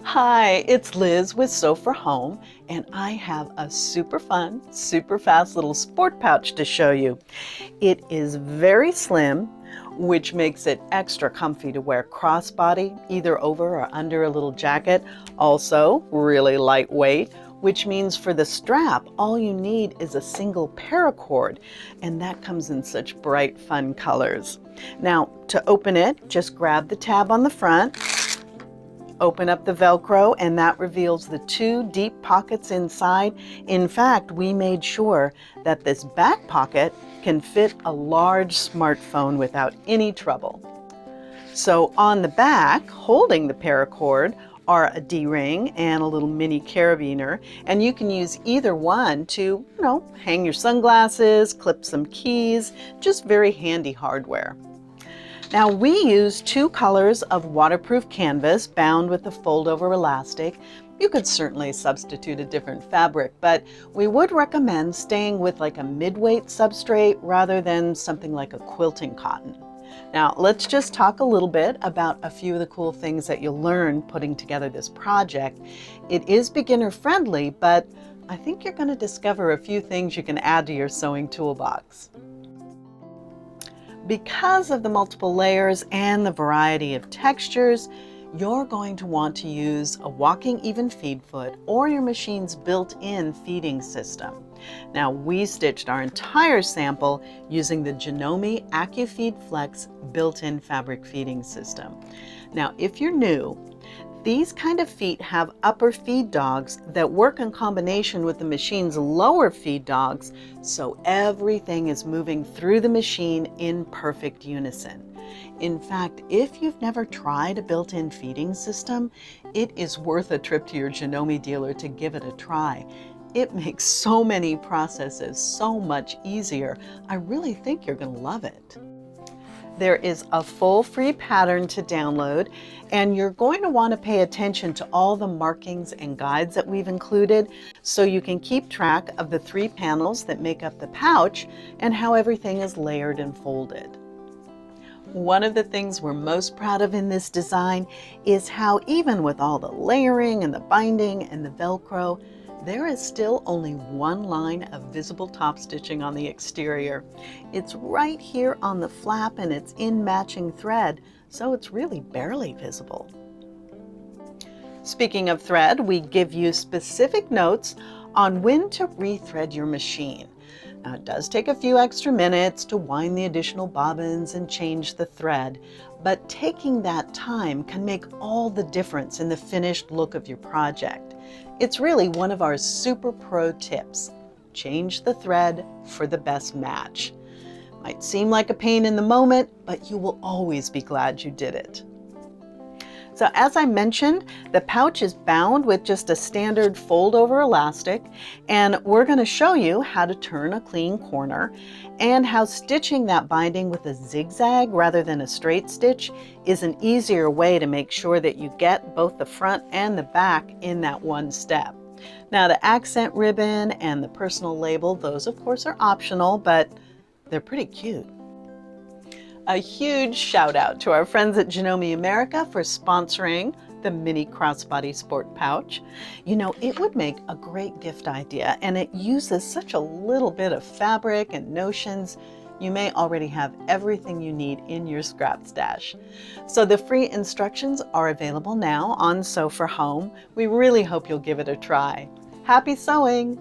Hi, it's Liz with Sew for Home, and I have a super fun, super fast little sport pouch to show you. It is very slim, which makes it extra comfy to wear crossbody, either over or under a little jacket. Also, really lightweight, which means for the strap, all you need is a single paracord, and that comes in such bright, fun colors. Now, to open it, just grab the tab on the front. Open up the Velcro, and that reveals the two deep pockets inside. In fact, we made sure that this back pocket can fit a large smartphone without any trouble. So on the back, holding the paracord, are a D-ring and a little mini carabiner, and you can use either one to, hang your sunglasses, clip some keys, just very handy hardware. Now we use two colors of waterproof canvas bound with a fold-over elastic. You could certainly substitute a different fabric, but we would recommend staying with like a mid-weight substrate rather than something like a quilting cotton. Now let's just talk a little bit about a few of the cool things that you'll learn putting together this project. It is beginner friendly, but I think you're going to discover a few things you can add to your sewing toolbox. Because of the multiple layers and the variety of textures, you're going to want to use a walking even feed foot or your machine's built-in feeding system. Now, we stitched our entire sample using the Janome AccuFeed Flex built-in fabric feeding system. Now, if you're new, these kind of feet have upper feed dogs that work in combination with the machine's lower feed dogs, so everything is moving through the machine in perfect unison. In fact, if you've never tried a built-in feeding system, it is worth a trip to your Janome dealer to give it a try. It makes so many processes so much easier. I really think you're going to love it. There is a full free pattern to download, and you're going to want to pay attention to all the markings and guides that we've included so you can keep track of the 3 panels that make up the pouch and how everything is layered and folded. One of the things we're most proud of in this design is how even with all the layering and the binding and the Velcro, there is still only one line of visible top stitching on the exterior. It's right here on the flap and it's in matching thread, so it's really barely visible. Speaking of thread, we give you specific notes on when to rethread your machine. Now, it does take a few extra minutes to wind the additional bobbins and change the thread, but taking that time can make all the difference in the finished look of your project. It's really one of our super pro tips. Change the thread for the best match. Might seem like a pain in the moment, but you will always be glad you did it. So as I mentioned, the pouch is bound with just a standard fold-over elastic, and we're going to show you how to turn a clean corner and how stitching that binding with a zigzag rather than a straight stitch is an easier way to make sure that you get both the front and the back in that one step. Now, the accent ribbon and the personal label, those of course are optional, but they're pretty cute. A huge shout out to our friends at Janome America for sponsoring the mini crossbody sport pouch. It would make a great gift idea, and it uses such a little bit of fabric and notions. You may already have everything you need in your scrap stash. So the free instructions are available now on Sew for Home. We really hope you'll give it a try. Happy sewing!